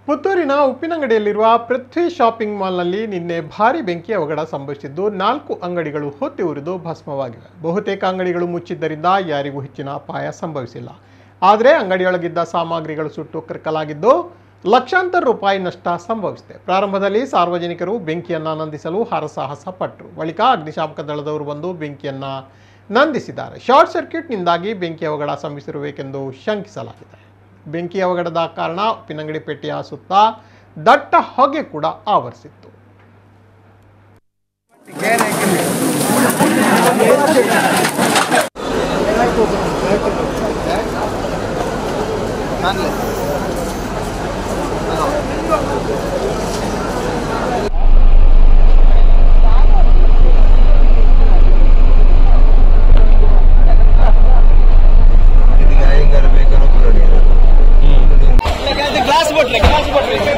ಪುತ್ತೂರಿನ ಉಪ್ಪಿನಂಗಡಿಯಲ್ಲಿರುವ ಪೃಥ್ವಿ ಶಾಪಿಂಗ್ ಮಾಲ್ನಲ್ಲಿ ನಿನ್ನೆ ಭಾರಿ ಬೆಂಕಿ ಅವಘಡ ಸಂಭವಿಸಿದ್ದು 4 ಅಂಗಡಿಗಳು ಹೊತ್ತಿ ಉರಿದು ಭಸ್ಮವಾಗಿವೆ. ಬಹುತೇಕ ಅಂಗಡಿಗಳು ಮುಚ್ಚಿದ್ದರಿಂದ ಯಾರಿಗೂ ಹೆಚ್ಚಿನ ಅಪಾಯ ಸಂಭವಿಸಿಲ್ಲ. ಆದರೆ ಅಂಗಡಿಯೊಳಗಿದ್ದ ಸಾಮಗ್ರಿಗಳು ಸುಟ್ಟು ಕರಕಲಾಗಿದ್ದು ಲಕ್ಷಾಂತರ ರೂಪಾಯಿ ನಷ್ಟ ಸಂಭವಿಸಿದೆ. ಪ್ರಾರಂಭದಲ್ಲಿ ಸಾರ್ವಜನಿಕರು ಬೆಂಕಿಯನ್ನು ನಂದಿಸಲು ಹರಸಾಹಸ ಪಟ್ಟರು. ಬಳಿಕ ಅಗ್ನಿಶಾಮಕ ದಳದವರು ಬಂದು ಬೆಂಕಿಯನ್ನು ನಂದಿಸಿದ್ದಾರೆ. ಶಾರ್ಟ್ ಸರ್ಕ್ಯೂಟ್ನಿಂದಾಗಿ ಬೆಂಕಿ ಅವಘಡ ಸಂಭವಿಸಿರಬೇಕೆಂದು ಶಂಕಿಸಲಾಗಿದೆ. ಬೆಂಕಿ ಅವಘಡದ ಕಾರಣ ಉಪ್ಪಿನಂಗಡಿ ಪೇಟೆಯ ಸುತ್ತ ದಟ್ಟ ಹೊಗೆ ಕೂಡ ಆವರಿಸಿತ್ತು. ग्लास बोतल